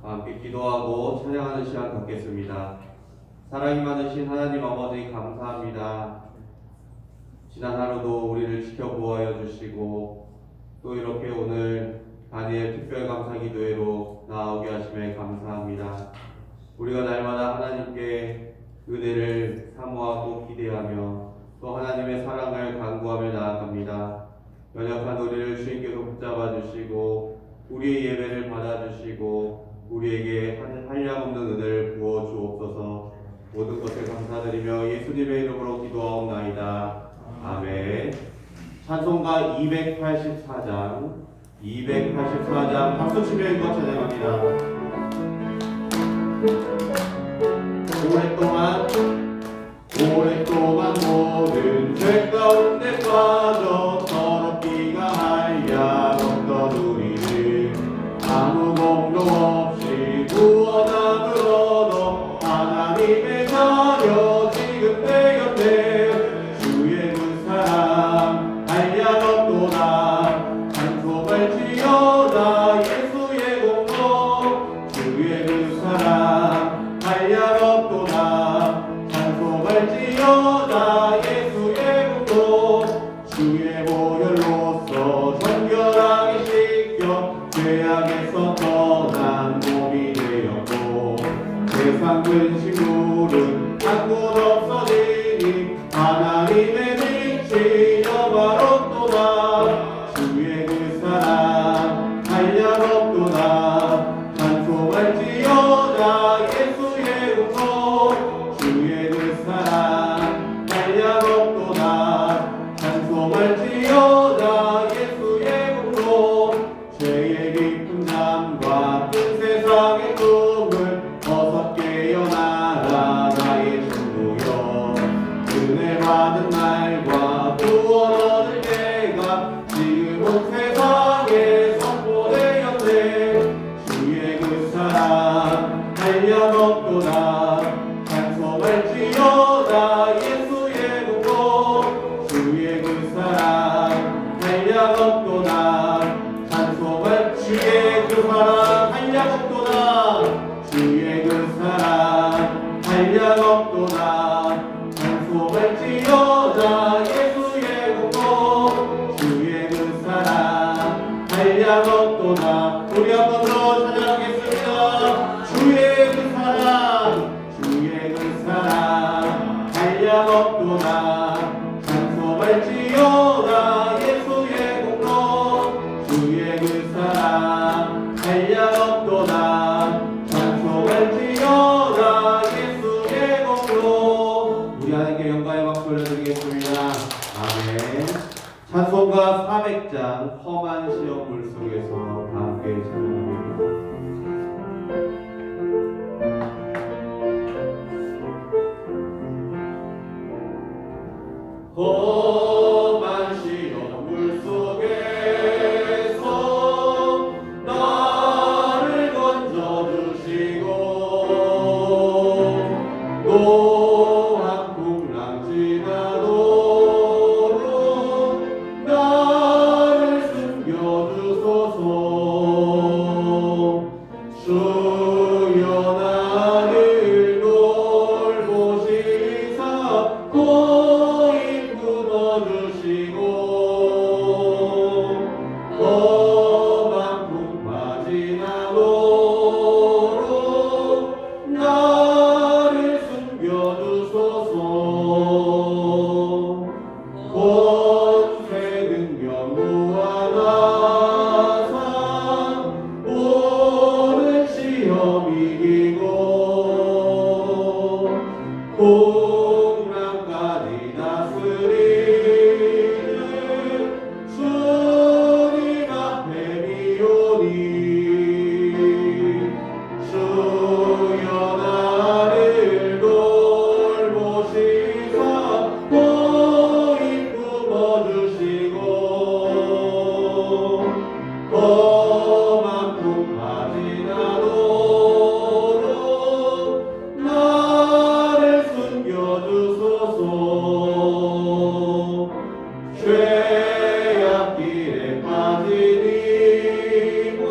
함께 기도하고 찬양하는 시간 갖겠습니다. 사랑이 많으신 하나님 아버지 감사합니다. 지난 하루도 우리를 지켜보아여 주시고 또 이렇게 오늘 다니엘 특별 감사 기도회로 나오게 하심에 감사합니다. 우리가 날마다 하나님께 은혜를 사모하고 기대하며 또 하나님의 사랑을 간구하며 나아갑니다. 연약한 우리를 주님께서 붙잡아 주시고 우리의 예배를 받아 주시고 우리에게 한량없는 은혜를 부어 주옵소서. 모든 것을 감사드리며 예수님의 이름으로 기도하옵나이다. 아멘. 찬송가 284장 박수치며 읽어 찬양합니다. 오랫동안 모든 죄 가운데 빠져 더럽기가 한량없던 우리를 아무 공로 없이 구원함을 얻어 하나님의 자녀 지금 내 곁에 주의 그 사랑 한량없도다 찬송할지어다 예수의 공로 주의 그 사랑 한량없도다 찬송할지어다 예수의 공로 주의 보혈로서 정결하게 씻겨 죄악에서 떠난 몸이 되었고 세상 근심물은 한 곳 없어지니 하나님의 빛이 영화롭도다 주의 그 사랑 한량없도다 찬송할지어다 사랑 한량없도다 찬송할지어다 예수의 공로 주의 그 사랑 한량없도다 찬송할 주의 그 사랑 한량없도다 주의 그 사랑 한량없도다 찬송할지어다 예수의 공로 주의 그 사랑 한량없도다 우리 한 번 더 찬양하겠습니다. 주의 그 사랑 주의 그 사랑 한량없도다 찬송할지어다 예수의 공로 주의 그 사랑 한량없도다 찬송할지어다 예수의 공로 우리 하나님께 영광의 박수 올려드리겠습니다. 아멘. 찬송가 400장 험한 시험 물속에서 함께 찬양합니다. 험한 시험 물속에서 나를 건져주시고 노한 풍랑 지나도록 나를 숨겨주소서 주여 나를 돌보시사 고이 품어주시고 험한 풍파 지나도록 나를 숨겨주소서 권세 능력 무한하사 모든 시험 이기고 풍랑까지 다스리는 주님 앞에 미오니 주여 나를 돌보시사 고이 품어주시고 험한 풍파 지나도록 나를 숨겨주소서 죄악길에 빠진 이곳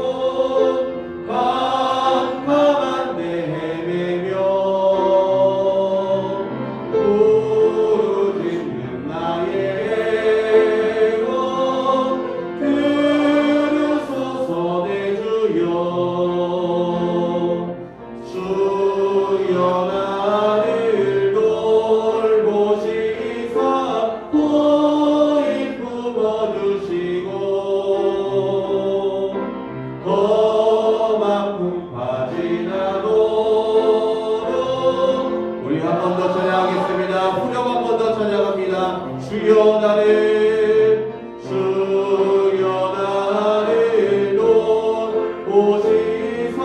캄캄한 데 헤매며 부르짖는 나의 애원 들으소서 내 주여 주여 나를 돌보시사 고이 품어주시고 험한 풍파 지나도록 우리 한 번 더 찬양하겠습니다. 후렴 한 번 더 찬양합니다. 주여 나를 돌보시사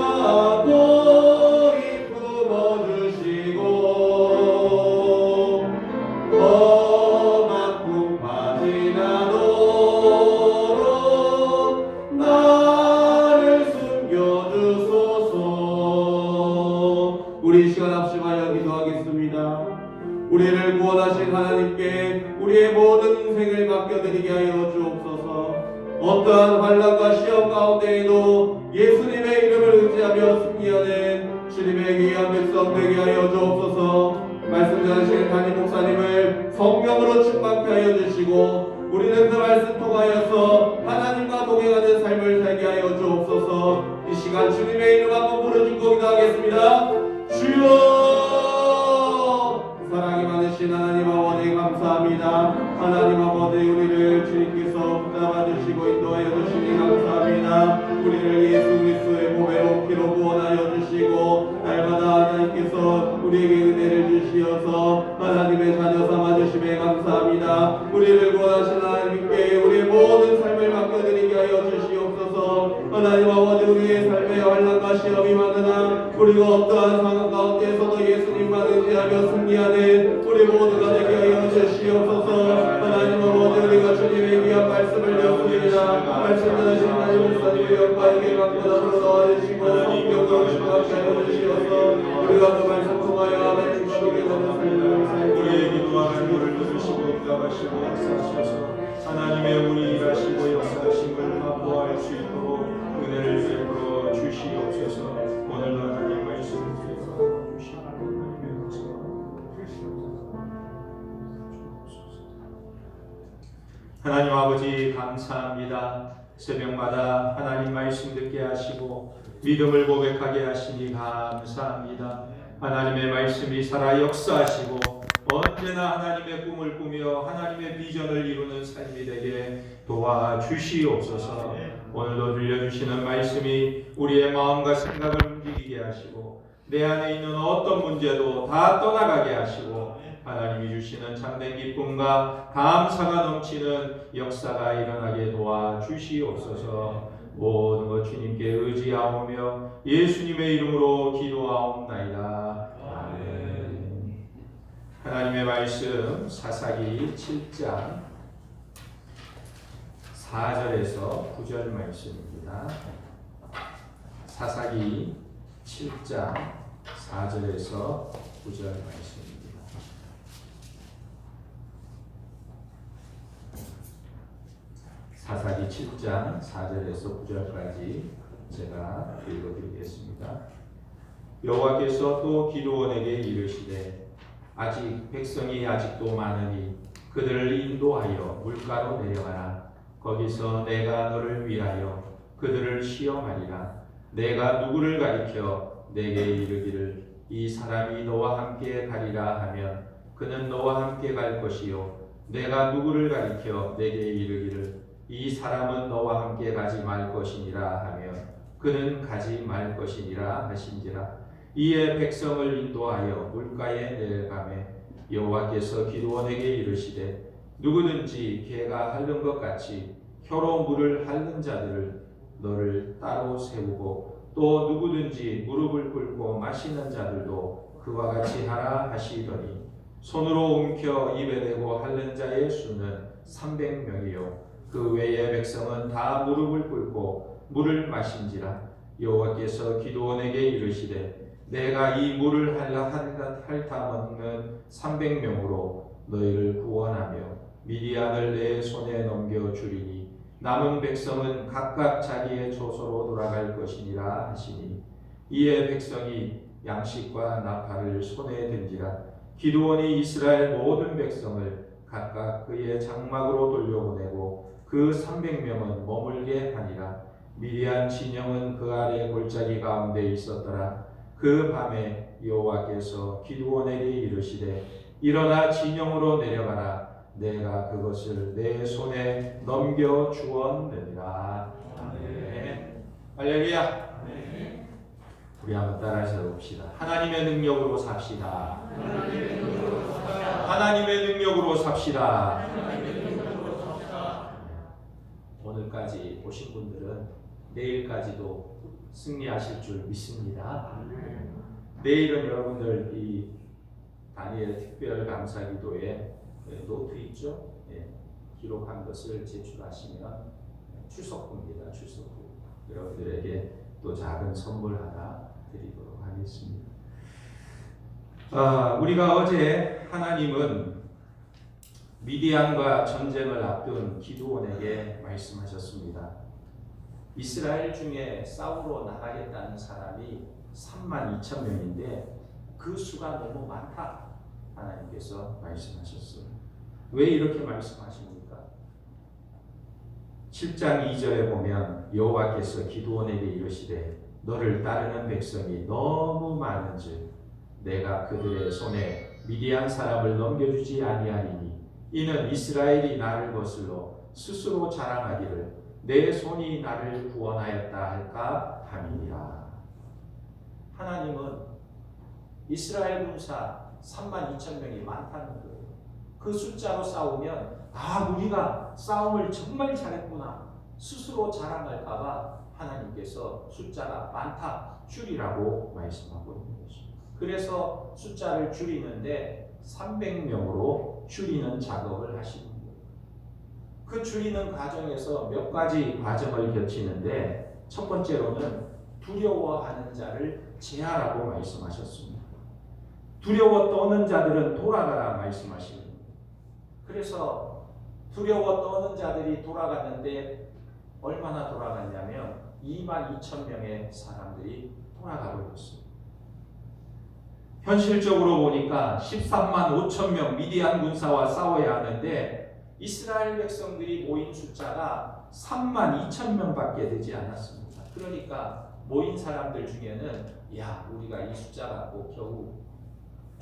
고이 품어주시고 험한 풍파 지나도록 나를 숨겨주소서 우리 이 시간 합심하여 기도하겠습니다. 우리를 구원하신 하나님께 우리의 모든 인생을 맡겨드리게 하여 주옵소서. 어떠한 환난과 시험 가운데에도 예수님의 이름을 의지하며 승리하는 주님의 귀한 백성 되게 하여 주옵소서. 말씀 전하시는 담임 목사님을 성령으로 충만케 하여 주시고 우리는 그 말씀 통하여서 하나님과 동행하는 삶을 살게 하여 주옵소서. 이 시간 주님의 이름 한번 부르짖고 기도하겠습니다. 주여 사랑이 많으신 하나님 아버지 감사합니다. 하나님 아버지 우리를 주님께서 붙잡아 주시고 인도하여 주시니 감사합니다. 우리를 예수 그리스도의 보배로 피로 구원하여 주시고 날마다 하나님께서 우리에게 은혜를 주시어서 하나님의 자녀 삼아 주심에 감사합니다. 우리를 구원하신 하나님께 우리의 모든 삶을 맡겨드리게 하여 주시옵소서. 하나님 아버지 우리의 삶에 환난과 시험이 많으나 우리가 어떠한 상황 가운데서도 예수님만 의지하며 승리하는 우리 모두가 되게 하여 주시옵소서. 하나님 아버지 우리가 주님의 귀한 말씀을 듣습니다. 말씀 전하신 하나님 목사님의 영광에게 맡겨다 불러 넣어주시고 성경으로 거룩하게 하여 주시옵소서. 우리가 그 말씀 통하여 하나님과 동행하는 삶을 살고 우리의 기도와 간구를 들으시고 응답하시고 역사하셔서 하나님의 우리 일하시고 역사하심을 확보할 수 있도록 은혜를 베풀어 주시옵소서. 오늘도 하나님 말씀을 들어 주시고 하나님의 역사 하나님 아버지 감사합니다. 새벽마다 하나님 말씀 듣게 하시고 믿음을 고백하게 하시니 감사합니다. 하나님의 말씀이 살아 역사하시고 언제나 하나님의 꿈을 꾸며 하나님의 비전을 이루는 삶이 되게 도와주시옵소서. 오늘도 들려주시는 말씀이 우리의 마음과 생각을 움직이게 하시고 내 안에 있는 어떤 문제도 다 떠나가게 하시고 하나님이 주시는 참된 기쁨과 감사가 넘치는 역사가 일어나게 도와주시옵소서. 모든 것 주님께 의지하오며 예수님의 이름으로 기도하옵나이다. 아멘. 하나님의 말씀 사사기 7장 4절에서 9절 말씀입니다. 사사기 7장 4절에서 9절 말씀입니다. 사사기 7장 4절에서 9절까지 제가 읽어드리겠습니다. 여호와께서 또 기드온에게 이르시되 아직 백성이 아직도 많으니 그들을 인도하여 물가로 내려가라. 거기서 내가 너를 위하여 그들을 시험하리라. 내가 누구를 가리켜 내게 이르기를 이 사람이 너와 함께 가리라 하면 그는 너와 함께 갈 것이요 내가 누구를 가리켜 내게 이르기를 이 사람은 너와 함께 가지 말 것이니라 하며 그는 가지 말 것이니라 하신지라. 이에 백성을 인도하여 물가에 내려가매 여호와께서 기드온에게 이르시되 누구든지 개가 핥는 것 같이 혀로 물을 핥는 자들을 너를 따로 세우고 또 누구든지 무릎을 꿇고 마시는 자들도 그와 같이 하라 하시더니 손으로 움켜 입에 대고 핥는 자의 수는 300명이요 그 외의 백성은 다 무릎을 꿇고 물을 마신지라. 여호와께서 기드온에게 이르시되 내가 이 물을 핥아 먹는 300명으로 너희를 구원하며 미디안을 내 손에 넘겨주리니 남은 백성은 각각 자기의 조소로 돌아갈 것이니라 하시니 이에 백성이 양식과 나팔을 손에 든지라. 기드온이 이스라엘 모든 백성을 각각 그의 장막으로 돌려보내고 그 300명은 머물게 하니라. 미디안 진영은 그 아래 골짜기 가운데 있었더라. 그 밤에 여호와께서 기드온에게 이르시되 일어나 진영으로 내려가라. 내가 그것을 내 손에 넘겨 주었느니라. 아멘. 할렐루야. 우리 한번 따라서 봅시다. 하나님의 능력으로 삽시다. 하나님의 능력으로 삽시다. 오늘까지 오신 분들은 내일까지도 승리하실 줄 믿습니다. 내일은 여러분들 이 다니엘 특별 감사 기도에 노트 있죠? 기록한 것을 제출하시면 출석부입니다. 출석부. 여러분들에게 또 작은 선물 하나 드리도록 하겠습니다. 우리가 어제 하나님은 미디안과 전쟁을 앞둔 기드온에게 말씀하셨습니다. 이스라엘 중에 싸우러 나가겠다는 사람이 32,000명인데 그 수가 너무 많다. 하나님께서 말씀하셨어요. 왜 이렇게 말씀하십니까? 7장 2절에 보면 여호와께서 기드온에게 이르시되 너를 따르는 백성이 너무 많은즉 내가 그들의 손에 미디안 사람을 넘겨주지 아니하리니 이는 이스라엘이 나를 거슬러 스스로 자랑하기를 내 손이 나를 구원하였다 할까 함이니라. 하나님은 이스라엘 군사 32,000명이 많다는 거예요. 그 숫자로 싸우면 우리가 싸움을 정말 잘했구나 스스로 자랑할까봐 하나님께서 숫자가 많다 줄이라고 말씀하고 있는 것입니다. 그래서 숫자를 줄이는데 300명으로 줄이는 작업을 하시는 거예요. 그 줄이는 과정에서 몇 가지 과정을 거치는데 첫 번째로는 두려워하는 자를 제하라고 말씀하셨습니다. 두려워 떠는 자들은 돌아가라 말씀하십니다. 그래서 두려워 떠는 자들이 돌아갔는데 얼마나 돌아갔냐면 22,000명의 사람들이 돌아가고 있습니다. 현실적으로 보니까 13만 5천 명 미디안 군사와 싸워야 하는데 이스라엘 백성들이 모인 숫자가 3만 2천 명밖에 되지 않았습니다. 그러니까 모인 사람들 중에는 야, 우리가 이 숫자 갖고 겨우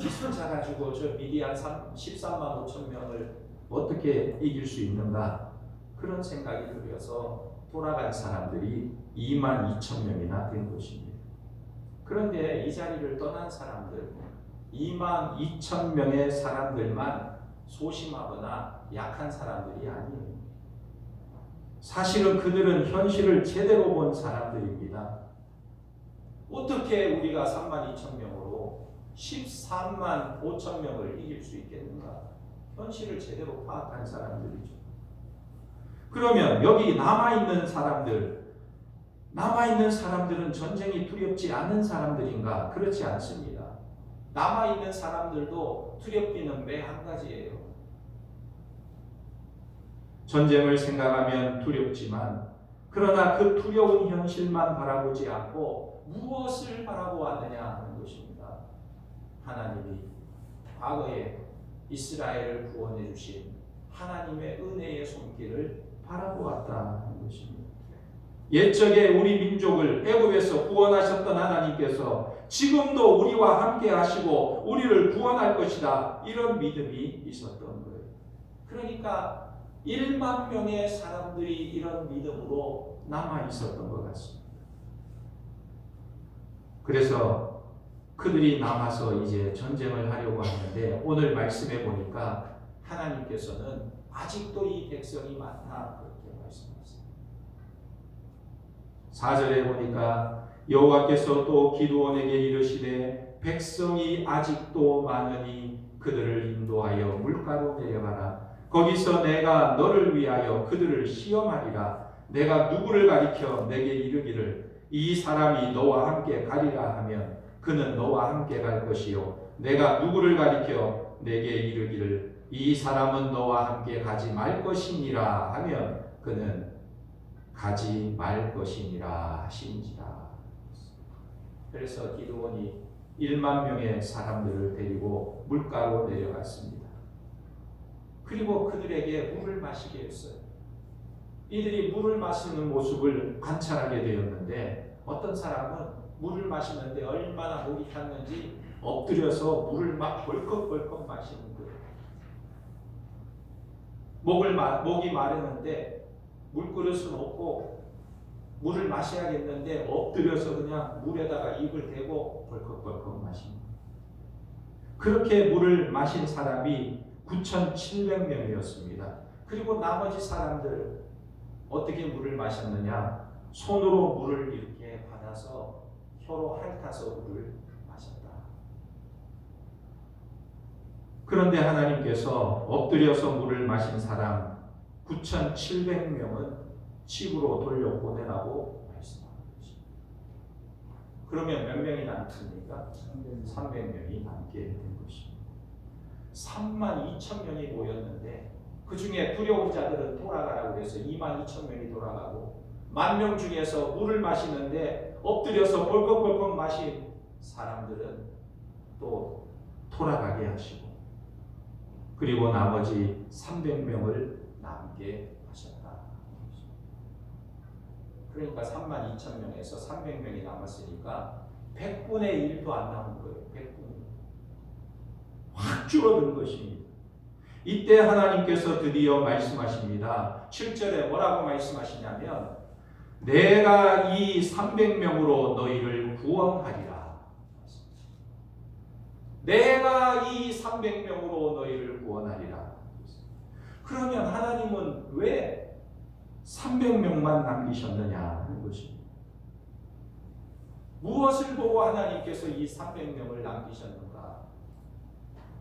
이 숫자 가지고 저 미디안 13만 5천 명을 어떻게 이길 수 있는가, 그런 생각이 들어서 돌아간 사람들이 2만 2천 명이나 된 것입니다. 그런데 이 자리를 떠난 사람들 2만 2천 명의 사람들만 소심하거나 약한 사람들이 아니에요. 사실은 그들은 현실을 제대로 본 사람들입니다. 어떻게 우리가 3만 2천 명으로 13만 5천 명을 이길 수 있겠는가? 현실을 제대로 파악한 사람들이죠. 그러면 여기 남아있는 사람들은 전쟁이 두렵지 않은 사람들인가? 그렇지 않습니다. 남아있는 사람들도 두렵기는 매 한 가지예요. 전쟁을 생각하면 두렵지만 그러나 그 두려운 현실만 바라보지 않고 무엇을 바라보았느냐 하는 것입니다. 하나님이 과거에 이스라엘을 구원해 주신 하나님의 은혜의 손길을 바라보았다 하는 것입니다. 옛적에 우리 민족을 애굽에서 구원하셨던 하나님께서 지금도 우리와 함께 하시고 우리를 구원할 것이다, 이런 믿음이 있었던 거예요. 그러니까 1만 명의 사람들이 이런 믿음으로 남아 있었던 것 같습니다. 그래서 그들이 남아서 이제 전쟁을 하려고 하는데 오늘 말씀해 보니까 하나님께서는 아직도 이 백성이 많다, 그렇게 말씀하셨습니다. 4절에 보니까 여호와께서 또 기드온에게 이르시되 백성이 아직도 많으니 그들을 인도하여 물가로 내려가라. 거기서 내가 너를 위하여 그들을 시험하리라. 내가 누구를 가리켜 내게 이르기를 이 사람이 너와 함께 가리라 하면 그는 너와 함께 갈 것이요, 내가 누구를 가리켜 내게 이르기를 이 사람은 너와 함께 가지 말 것이니라 하면 그는 가지 말 것이니라 하신지라. 그래서 기드온이 1만 명의 사람들을 데리고 물가로 내려갔습니다. 그리고 그들에게 물을 마시게 했어요. 이들이 물을 마시는 모습을 관찰하게 되었는데 어떤 사람은 물을 마시는데 얼마나 목이 탔는지 엎드려서 물을 막 벌컥벌컥 마시는 거예요. 목이 마르는데 물그릇은 없고 물을 마셔야겠는데 엎드려서 그냥 물에다가 입을 대고 벌컥벌컥 마십니다. 그렇게 물을 마신 사람이 9,700명이었습니다. 그리고 나머지 사람들 어떻게 물을 마셨느냐? 손으로 물을 이렇게 받아서 혀로 핥아서 물을 마셨다. 그런데 하나님께서 엎드려서 물을 마신 사람 9,700명은 집으로 돌려보내라고 말씀하는 것입니다. 그러면 몇 명이 남습니까? 300명이 남게 된 것입니다. 3만 2천 명이 모였는데 그 중에 두려운 자들은 돌아가라고 해서 2만 2천 명이 돌아가고 10,000명 중에서 물을 마시는데 엎드려서 벌컥벌컥 마신 사람들은 또 돌아가게 하시고 그리고 나머지 300명을 남게 하셨다. 그러니까 3만 2천 명에서 300명이 남았으니까 100분의 1도 안 남은 거예요. 100분의 1. 확 줄어든 것입니다. 이때 하나님께서 드디어 말씀하십니다. 7절에 뭐라고 말씀하시냐면 내가 이 300명으로 너희를 구원하리라. 내가 이 300명으로 너희를 구원하리라. 그러면 하나님은 왜 300명만 남기셨느냐 하는 것입니다. 무엇을 보고 하나님께서 이 300명을 남기셨는가?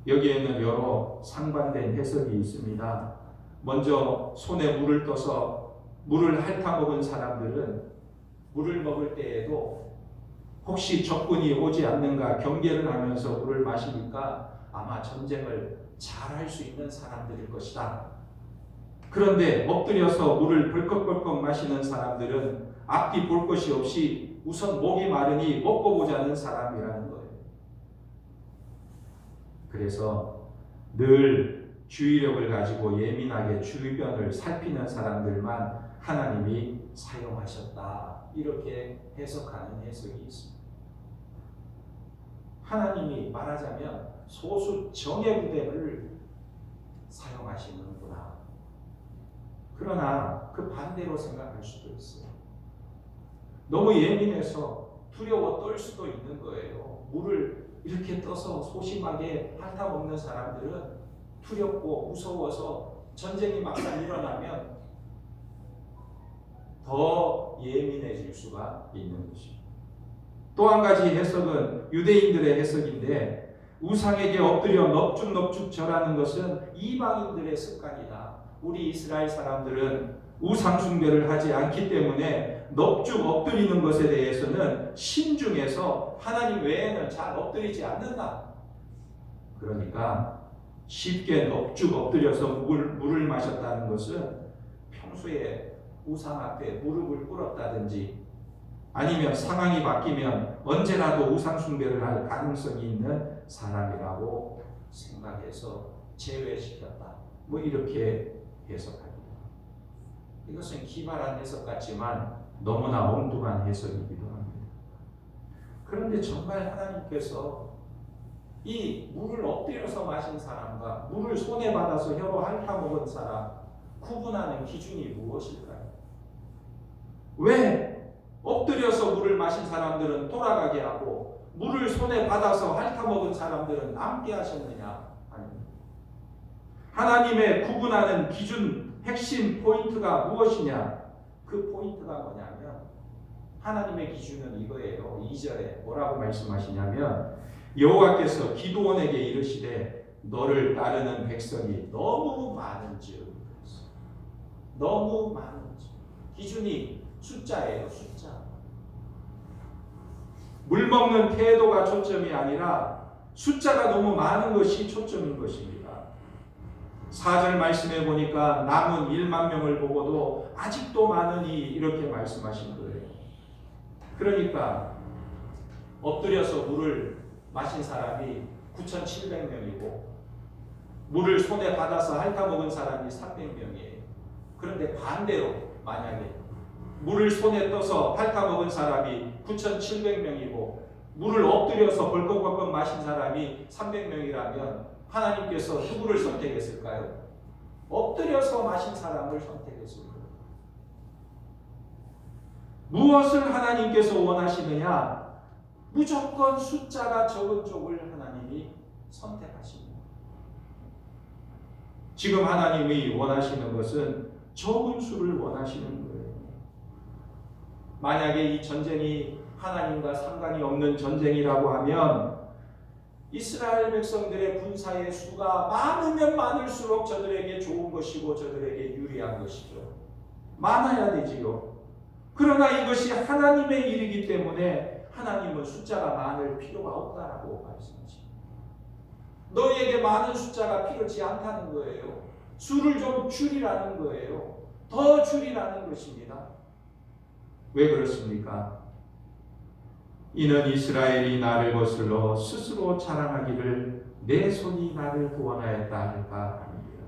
여기에는 여러 상반된 해석이 있습니다. 먼저 손에 물을 떠서 물을 핥아먹은 사람들은 물을 먹을 때에도 혹시 적군이 오지 않는가 경계를 하면서 물을 마시니까 아마 전쟁을 잘 할 수 있는 사람들일 것이다. 그런데 엎드려서 물을 벌컥벌컥 마시는 사람들은 앞뒤 볼 것이 없이 우선 목이 마르니 먹고 보자는 사람이라는 거예요. 그래서 늘 주의력을 가지고 예민하게 주변을 살피는 사람들만 하나님이 사용하셨다. 이렇게 해석하는 해석이 있습니다. 하나님이 말하자면 소수 정예 부대를 사용하시는구나. 그러나 그 반대로 생각할 수도 있어요. 너무 예민해서 두려워 떨 수도 있는 거예요. 물을 이렇게 떠서 소심하게 핥아먹는 사람들은 두렵고 무서워서 전쟁이 막상 일어나면 더 예민해질 수가 있는 것입니다. 또 한 가지 해석은 유대인들의 해석인데 우상에게 엎드려 넙죽넙죽 절하는 것은 이방인들의 습관이다. 우리 이스라엘 사람들은 우상 숭배를 하지 않기 때문에 넙죽 엎드리는 것에 대해서는 신중해서 하나님 외에는 잘 엎드리지 않는다. 그러니까 쉽게 넙죽 엎드려서 물을 마셨다는 것은 평소에 우상 앞에 무릎을 꿇었다든지 아니면 상황이 바뀌면 언제라도 우상 숭배를 할 가능성이 있는 사람이라고 생각해서 제외시켰다. 뭐 이렇게 해석합니다. 이것은 기발한 해석 같지만 너무나 엉뚱한 해석이기도 합니다. 그런데 정말 하나님께서 이 물을 엎드려서 마신 사람과 물을 손에 받아서 혀로 핥아먹은 사람 구분하는 기준이 무엇일까요? 왜 엎드려서 물을 마신 사람들은 돌아가게 하고 물을 손에 받아서 핥아먹은 사람들은 남게 하셨느냐? 아닙니다. 하나님의 구분하는 기준 핵심 포인트가 무엇이냐? 그 포인트가 뭐냐면 하나님의 기준은 이거예요. 2절에 뭐라고 말씀하시냐면 여호와께서 기드온에게 이르시되 너를 따르는 백성이 너무 많은즉 너무 많은즉 기준이 숫자예요. 숫자. 물 먹는 태도가 초점이 아니라 숫자가 너무 많은 것이 초점인 것입니다. 4절 말씀해 보니까 남은 1만 명을 보고도 아직도 많으니 이렇게 말씀하신 거예요. 그러니까 엎드려서 물을 마신 사람이 9,700명이고 물을 손에 받아서 핥아먹은 사람이 300명이에요. 그런데 반대로 만약에 물을 손에 떠서 핥아먹은 사람이 9,700명이고 물을 엎드려서 벌컥벌컥 마신 사람이 300명이라면 하나님께서 누구를 선택했을까요? 엎드려서 마신 사람을 선택했을 거예요. 무엇을 하나님께서 원하시느냐? 무조건 숫자가 적은 쪽을 하나님이 선택하십니다. 지금 하나님이 원하시는 것은 적은 수를 원하시는 거예요. 만약에 이 전쟁이 하나님과 상관이 없는 전쟁이라고 하면 이스라엘 백성들의 군사의 수가 많으면 많을수록 저들에게 좋은 것이고 저들에게 유리한 것이죠. 많아야 되지요. 그러나 이것이 하나님의 일이기 때문에 하나님은 숫자가 많을 필요가 없다라고 말씀하십니다. 너희에게 많은 숫자가 필요치 않다는 거예요. 수를 좀 줄이라는 거예요. 더 줄이라는 것입니다. 왜 그렇습니까? 이는 이스라엘이 나를 거슬러 스스로 자랑하기를 내 손이 나를 구원하였다 할까 합니다.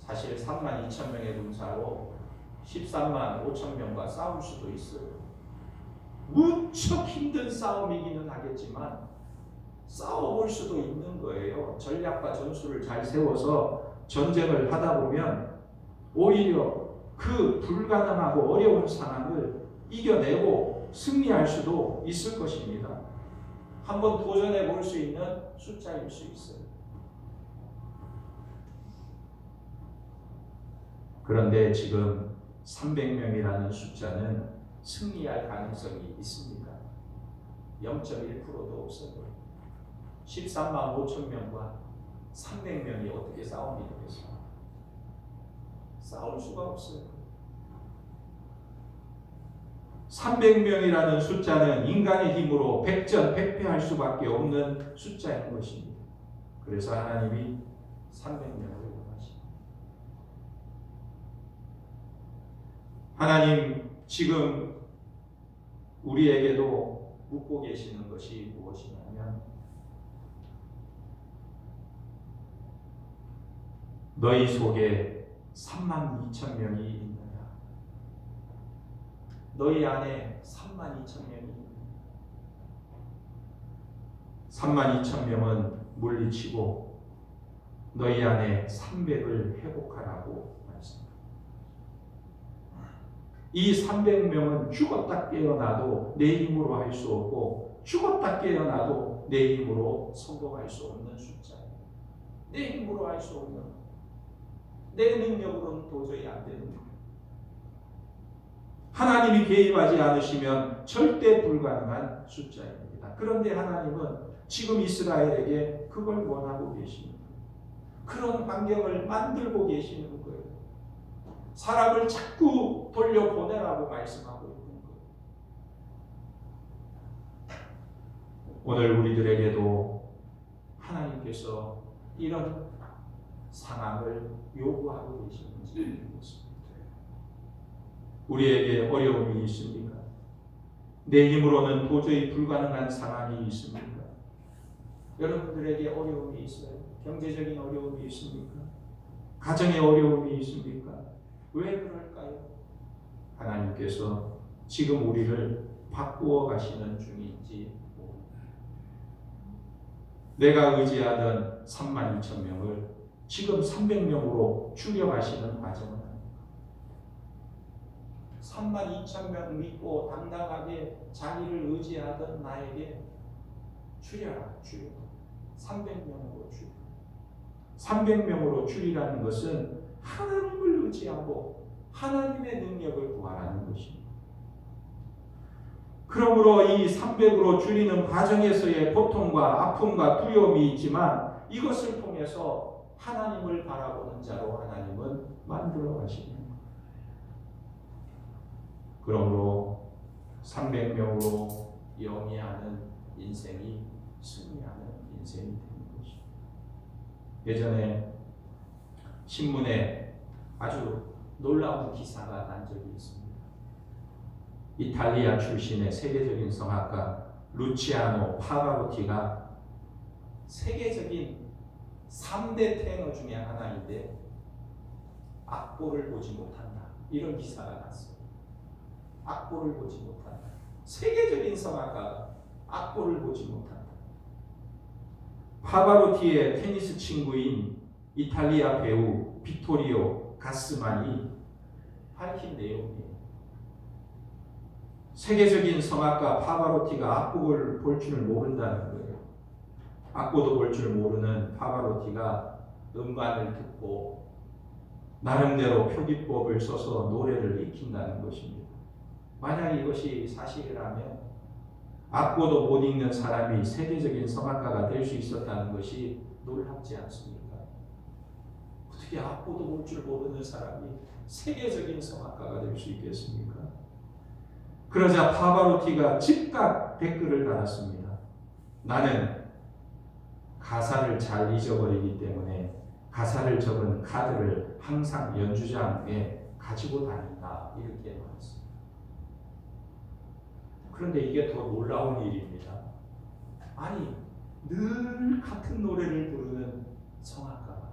사실 3만 2천 명의 군사로 13만 5천 명과 싸울 수도 있어요. 무척 힘든 싸움이기는 하겠지만 싸워볼 수도 있는 거예요. 전략과 전술을 잘 세워서 전쟁을 하다 보면 오히려 그 불가능하고 어려운 상황을 이겨내고 승리할 수도 있을 것입니다. 한번 도전해 볼 수 있는 숫자일 수 있어요. 그런데 지금 300명이라는 숫자는 승리할 가능성이 있습니다. 0.1%도 없어요. 13만 5천 명과 300명이 어떻게 싸움이 되겠어요? 싸울 수가 없어요. 300명이라는 숫자는 인간의 힘으로 백전백패할 수밖에 없는 숫자인 것입니다. 그래서 하나님이 300명을 원하십니다. 하나님 지금 우리에게도 묻고 계시는 것이 무엇이냐면 너희 속에 32,000명이 있느냐? 너희 안에 32,000명이 있느냐? 32,000명은 물리치고 너희 안에 300을 회복하라고 말씀합니다. 이 300명은 죽었다 깨어나도 내 힘으로 할 수 없고 죽었다 깨어나도 내 힘으로 성공할 수 없는 숫자예요. 내 힘으로 할 수 없는, 내 능력으로는 도저히 안 되는 거예요. 하나님이 개입하지 않으시면 절대 불가능한 숫자입니다. 그런데 하나님은 지금 이스라엘에게 그걸 원하고 계십니다. 그런 환경을 만들고 계시는 거예요. 사람을 자꾸 돌려보내라고 말씀하고 있는 거예요. 오늘 우리들에게도 하나님께서 이런 상황을 요구하고 계시는지 모르겠습니다. 우리에게 어려움이 있습니까? 내 힘으로는 도저히 불가능한 상황이 있습니까? 여러분들에게 어려움이 있어요? 경제적인 어려움이 있습니까? 가정의 어려움이 있습니까? 왜 그럴까요? 하나님께서 지금 우리를 바꾸어 가시는 중인지 모릅니다. 내가 의지하던 32,000명을 지금 300명으로 줄여가시는 과정은 아닙니다. 32,000명 믿고 당당하게 자기를 의지하던 나에게 줄여라, 줄여. 300명으로 줄여. 300명으로 줄이라는 것은 하나님을 의지하고 하나님의 능력을 구하라는 것입니다. 그러므로 이 300으로 줄이는 과정에서의 고통과 아픔과 두려움이 있지만 이것을 통해서 하나님을 바라보는 자로 하나님은 만들어 가십니다. 그러므로 300명으로 영위하는 인생이 승리하는 인생이 되는 것입니다. 예전에 신문에 아주 놀라운 기사가 난 적이 있습니다. 이탈리아 출신의 세계적인 성악가 루치아노 파바로티가 세계적인 3대 테너 중에 하나인데 악보를 보지 못한다. 이런 기사가 났어요. 악보를 보지 못한다. 세계적인 성악가가 악보를 보지 못한다. 파바로티의 테니스 친구인 이탈리아 배우 비토리오 가스만이 밝힌 내용이에요. 세계적인 성악가 파바로티가 악보를 볼 줄 모른다는 거예요. 악보도 볼 줄 모르는 파바로티가 음반을 듣고 나름대로 표기법을 써서 노래를 익힌다는 것입니다. 만약 이것이 사실이라면 악보도 못 읽는 사람이 세계적인 성악가가 될 수 있었다는 것이 놀랍지 않습니까? 어떻게 악보도 볼 줄 모르는 사람이 세계적인 성악가가 될 수 있겠습니까? 그러자 파바로티가 즉각 댓글을 달았습니다. 나는 가사를 잘 잊어버리기 때문에 가사를 적은 카드를 항상 연주장에 가지고 다닌다. 이렇게 말했습니다. 그런데 이게 더 놀라운 일입니다. 아니, 늘 같은 노래를 부르는 성악가가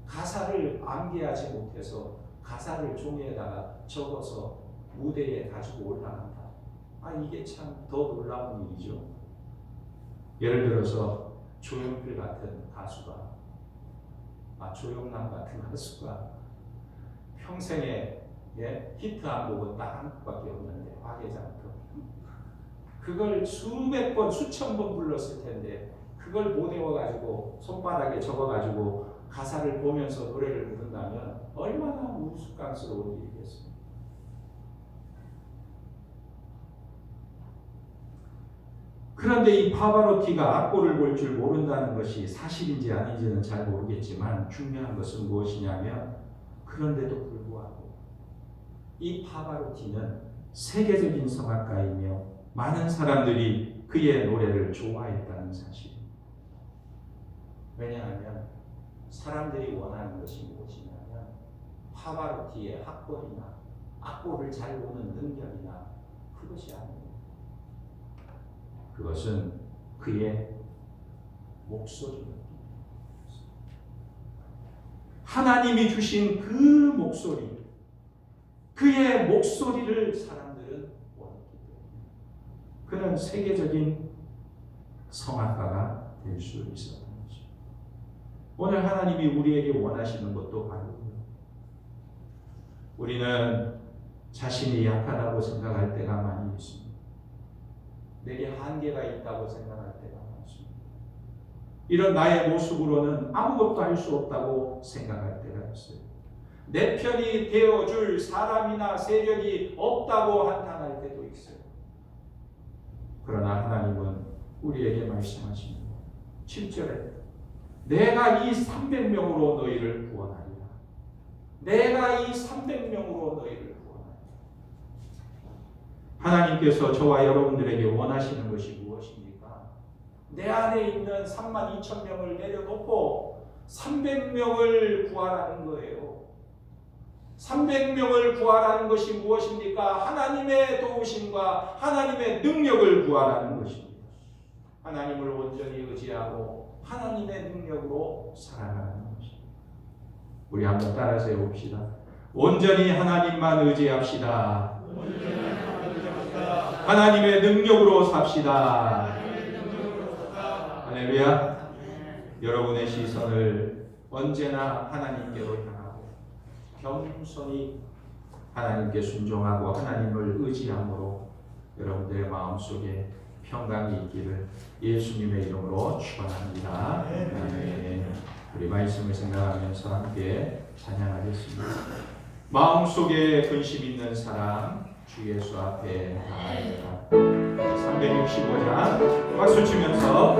가사를 암기하지 못해서 가사를 종이에다가 적어서 무대에 가지고 올라간다. 이게 참 더 놀라운 일이죠. 예를 들어서 조용필 같은 가수가, 조영남 같은 가수가 평생에 히트한 곡은 딱 한 곡밖에 없는데 화개장터. 그걸 수백 번, 수천 번 불렀을 텐데 그걸 못 외워가지고 손바닥에 적어가지고 가사를 보면서 노래를 부른다면 얼마나 우스꽝스러운 일이겠습니까? 그런데 이 파바로티가 악보를 볼 줄 모른다는 것이 사실인지 아닌지는 잘 모르겠지만 중요한 것은 무엇이냐면 그런데도 불구하고 이 파바로티는 세계적인 성악가이며 많은 사람들이 그의 노래를 좋아했다는 사실입니다. 왜냐하면 사람들이 원하는 것이 무엇이냐면 파바로티의 학벌이나 악보를 잘 보는 능력이나 그것이 아닙니다. 그것은 그의 목소리입니다. 하나님이 주신 그 목소리, 그의 목소리를 사람들은 원했기 때문에 그는 세계적인 성악가가 될 수 있었던 거죠. 오늘 하나님이 우리에게 원하시는 것도 바로 우리는 자신이 약하다고 생각할 때가 많이 있습니다. 내게 한계가 있다고 생각할 때가 많습니다. 이런 나의 모습으로는 아무것도 할 수 없다고 생각할 때가 있어요. 내 편이 되어줄 사람이나 세력이 없다고 한탄할 때도 있어요. 그러나 하나님은 우리에게 말씀하십니다. 7절에 내가 이 300명으로 너희를 구원하리라. 내가 이 300명으로 너희를 구원하리라. 하나님께서 저와 여러분들에게 원하시는 것이 무엇입니까? 내 안에 있는 32,000명을 내려놓고 300명을 구하라는 거예요. 300명을 구하라는 것이 무엇입니까? 하나님의 도우심과 하나님의 능력을 구하라는 것입니다. 하나님을 온전히 의지하고 하나님의 능력으로 살아가는 것입니다. 우리 한번 따라서 해봅시다. 온전히 하나님만 의지합시다. 하나님의 능력으로 삽시다. 할렐루야. 여러분의 시선을 언제나 하나님께로 향하고 겸손히 하나님께 순종하고 하나님을 의지함으로 여러분들의 마음속에 평강이 있기를 예수님의 이름으로 축원합니다. 아멘. 우리 말씀을 생각하면서 함께 찬양하겠습니다. 마음속에 근심 있는 사람 주 예수 앞에 나아가라. 365장 박수 치면서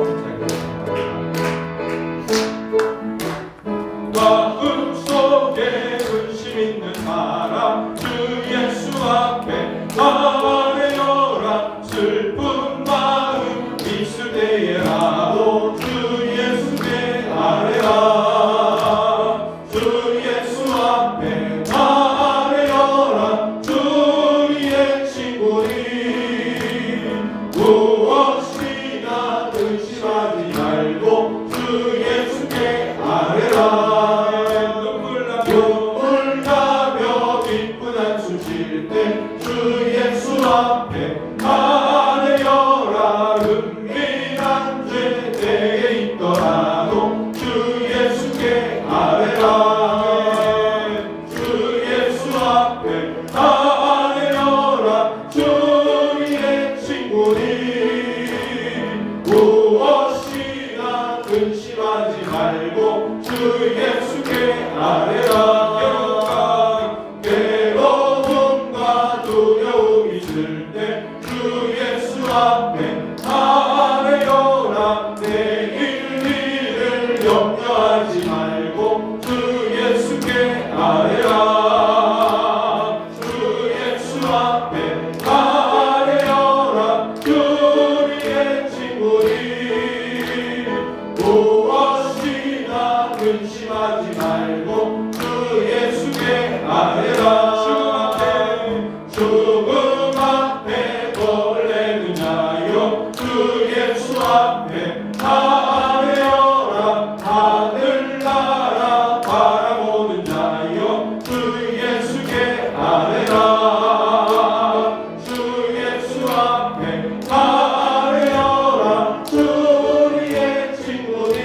마음속에 근심 있는 사람 주 예수 앞에 아뢰어라. 슬픈 마음 있을 때에라도 주 예수께 아뢰라. 주 예수 앞에 아뢰어라. 주의 친구니 무엇이나 근심하지 말고 주 예수께 아뢰라. 눈물 나며 기쁜 한숨 쉴 때 주 예수 앞에 아뢰어라. 은밀한 죄 내게 있더라도 주 예수께 아뢰라. 주 예수 앞에 아뢰어라. 주의 친구니 무엇이나 근심하지 말고 주 예수께 아뢰라. 괴로움과 두려움이 있을 때 주 예수 앞에 아뢰어라. 내일 일을 염려하지 말고 주 예수께 아뢰라. 주 예수 앞에 아뢰어라. 주의 친구니 무엇이나 근심하지 말고 주 예수께 아뢰라. 죽음 앞에 벌레는 자여 주 예수 앞에 아뢰어라. 하늘나라 바라보는 자여 주 예수께 아뢰라. 주 예수 앞에 아뢰어라. 주의 친구니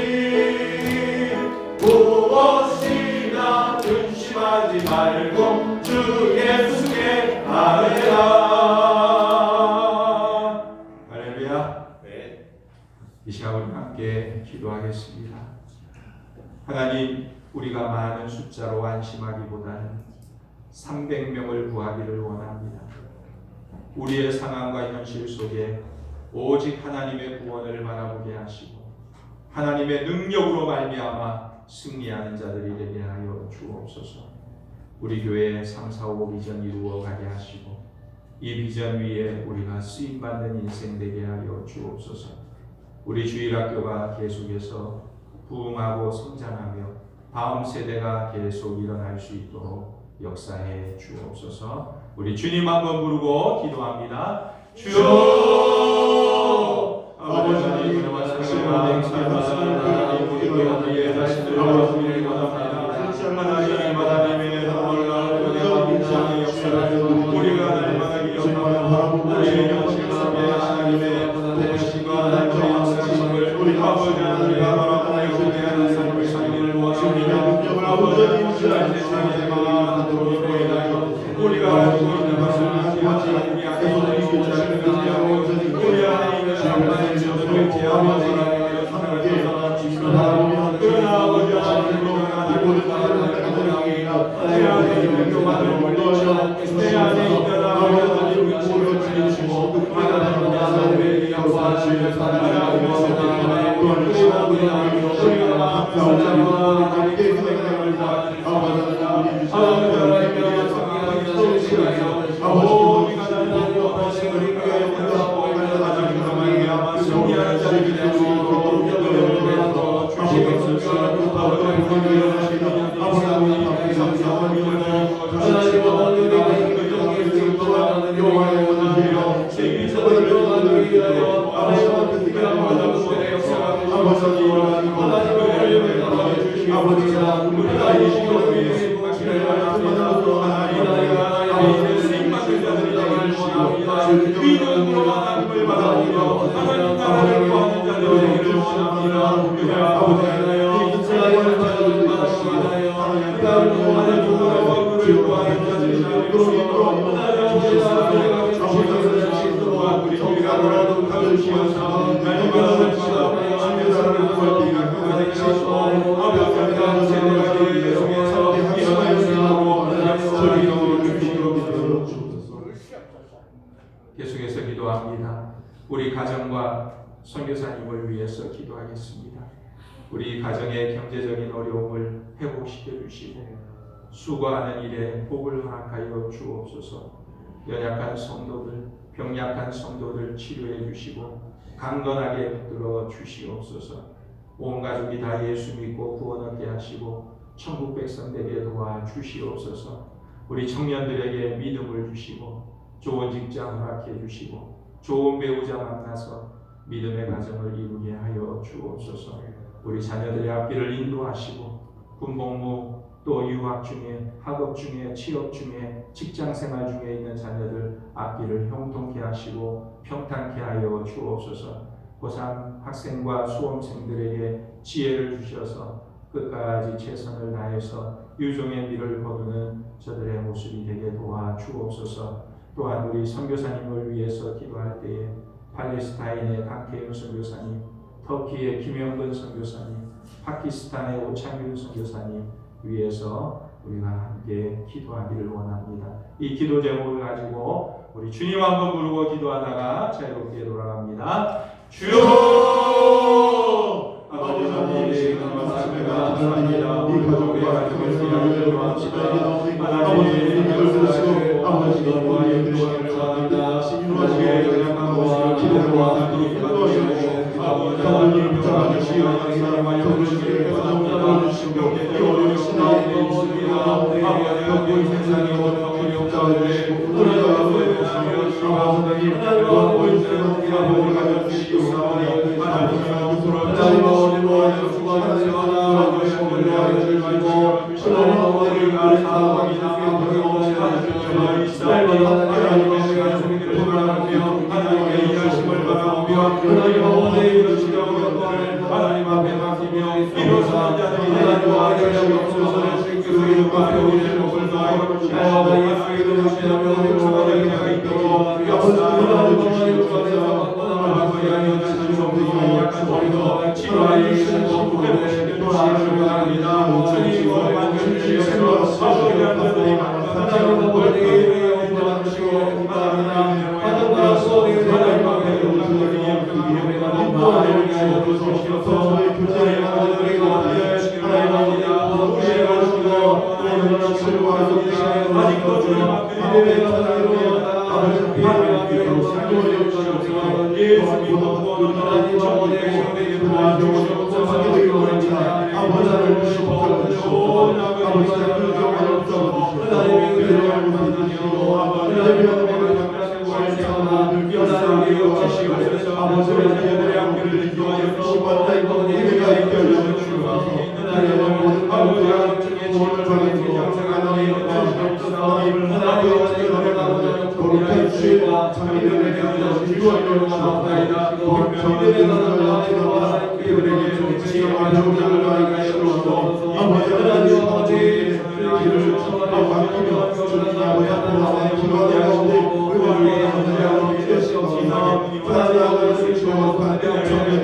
무엇이나 근심하지 말고 주 예수께 아뢰라. 할렐루야. 네. 이 시간을 함께 기도하겠습니다. 하나님, 우리가 많은 숫자로 안심하기보다는 300명을 구하기를 원합니다. 우리의 상황과 현실 속에 오직 하나님의 구원을 바라보게 하시고 하나님의 능력으로 말미암아 승리하는 자들이 되게 하여 주옵소서. 우리 교회의 3, 4, 5 비전 이루어가게 하시고 이 비전 위에 우리가 쓰임받는 인생 되게 하여 주옵소서. 우리 주일학교가 계속해서 부흥하고 성장하며 다음 세대가 계속 일어날 수 있도록 역사해 주옵소서. 우리 주님 한번 부르고 기도합니다. 주여 아버지 하나님 말씀을 감사합니다. 우리의 자신을 아버지를 원합니다. 하나님의 놀라운 은혜와 역사를 우리가 날마다 기억하고 우리의 영신함에 하나님의 도우심과 하나님의 역사심을 우리 아버지 하나님과 바라보며 은혜하는 삶을 살기를 원합니다. 아버지 하나님의 세상에 만나도록 인도하여 우리가 가지고 있는 것을 하나님 약속을 이루자고 우리 하나님의 하나님의 저들을 제하며 하나님의 사랑을 지켜나가며 그러나 아버지 하나님으로 모든 내 안에 있는 교만을 물리쳐 내 안에 있는 하나님의 모든 지으시고 하나님의 하나님의 역사하시는 하나님의 세상에 우리가 우리가 감사하며 함께 생각을 다하는 아버지 하나님의 성령의 성령의 아버지가 나를 원하시는 우리 교회에 원하고 가장 그만이 아마 승리하는 자리를 낼 수 있도록 여러분들에서 주시옵소서. 아버지 하나님의 계속해서 기도합니다. 우리 가정과 선교사님을 위해서 기도하겠습니다. 우리 가정의 경제적인 어려움을 회복시켜 주시고 수고하는 일에 복을 허락하여 주옵소서. 연약한 성도들, 병약한 성도들 치료해 주시고 강건하게 붙들어 주시옵소서. 온 가족이 다 예수 믿고 구원 얻게 하시고 천국 백성 되게 도와 주시옵소서. 우리 청년들에게 믿음을 주시고 좋은 직장 허락해 주시고 좋은 배우자 만나서 믿음의 가정을 이루게 하여 주옵소서. 우리 자녀들의 앞길을 인도하시고 군복무 또 유학 중에 학업 중에 취업 중에 직장생활 중에 있는 자녀들 앞길을 형통케 하시고 평탄케 하여 주옵소서. 고3 학생과 수험생들에게 지혜를 주셔서 끝까지 최선을 다해서 유종의 미를 거두는 저들의 모습이 되게 도와 주옵소서. 또한 우리 선교사님을 위해서 기도할 때에 팔레스타인의 강태윤 선교사님, 터키의 김영근 선교사님, 파키스탄의 오창균 선교사님 위해서 우리가 함께 기도하기를 원합니다. 이 기도 제목을 가지고 우리 주님 한번 부르고 기도하다가 자유롭게 돌아갑니다. 주여 아버지 하나님 감사합니다. 이 가족의 가정을 기도합니다. 하나님 이걸 보시고 아버지가 우리의 되시기를 원합니다. 아버지의 연약한 모습을 기도하도록 인도하시고 아버지 하나님 붙잡아주시고 하나님과 영주시기를 원합니다. 이 어려운 시대에 있습니다. 아버지 이 세상이 어려운 자들의 우리가 아버지를 보시며 하나님 하나님과 보이시는 우리 아버지 가져주시고 하나님 하나님 어디로 수고하는 자나 아버지를 위하여 주시고 하나님과 사랑이나 병이 하나님의 시간을 보관하며 하나님의 일하심을 바라보며 하나님 어머니의 이루시려 하나님 앞에 맡기며 이루어서는 자들이 하나님과 결실이 없어서 그 이름과 병이를 복을 다하여 주시고 예수의 이루시려며 성화되게 하여 있도록 역사하여 주시옵소서. 아버지 하나님 주시옵소서. 약한 저희도 치료하여 주시고 회복시켜 주시기를 원합니다. 주님 원만 주시옵소서. 아버지 하나님 하나님 벌떼의 영원한 주시고 하나님 하나님과 소리를 하나님과 회복하는 위험에가 인도하여 주시옵소서. 교제의 하나님의 원하여 주시기를 원합니다. 우리가 주시고 또는 치료하여 주시고 아직도 주님 앞에 예배가 하나님 하나님 아버지 우리를 도와주시옵소서. 아버지 하나님 주시옵소서. 아버지 하나님 주시옵소서. 하나님의 은혜를 주시옵소서. 하나님의 은혜를 주시옵소서. 아버지의 은혜를 함께 주시옵소서. 하나님의 은혜가 있게 하시옵소서. 하나님의 모든 가운데 오늘 저녁에 양생하나님 주시옵소서. 하나님의 은혜를 거룩한 주와 자비를 베풀어 주시옵소서. 나옵나이다. 믿음의 나라가 우리에게 지혜와 정답을 가하시옵소서. 아버지 하나님 아버지 길을 막히며 주님 아버지 앞으로 나와 기도하는 가운데 은혜를 하나님 주시옵소서. 하나님 아버지 주옵소서. 정의를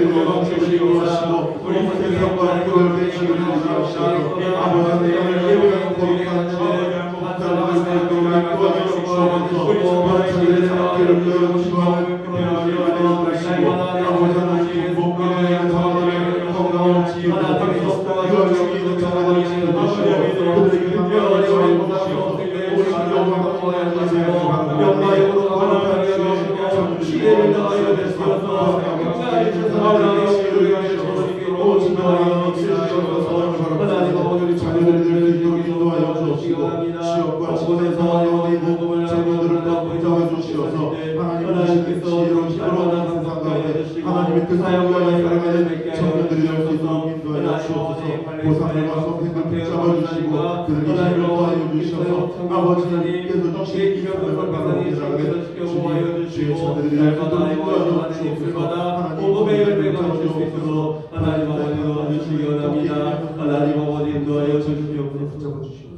주시옵소서. 우리 세상과 그걸 되시기를 주시옵소서. 아버지 하나님 예배하는 거룩한 주의 하나님 우리를 도와주시옵소서. 우리 주님의 자비를 기도하는 아버지 하나님 목표에 자원을 건강을 지으고 이걸 여기 있는 자원을 지으시고 그들에게 평안을 주시옵소서. 우리 영광을 주시옵소서. 영광으로 거룩하게 주시옵소서. 지혜를 더하여 주시옵소서. 영광을 주시옵소서. 오직하여 주시옵소서. 하나님 아버지 자녀들을 인도하여 주시옵시고 시험과 지원에서 영원히 복음을 자녀들을 다 붙잡아 주시옵소서. 하나님께서 지혜로 힘으로 세상 가운데 하나님의 뜻을 위하여 살아가는 청년들이 될 수 있도록 인도하여 주시옵소서. 보상과 선택을 붙잡아 주시고 그들에게 힘을 더하여 주시옵소서. 아버지께서 주신 이 기업을 받아들이게 주님 주의 자들이 될 수 있도록 인도하여 주시옵소서. 하나님 복음의 열매가 줄 수 있어서 하나님 아버지 도와주시기 원합니다. 하나님 아버지 인도하여 주시옵소서. 붙잡아 주시옵소서.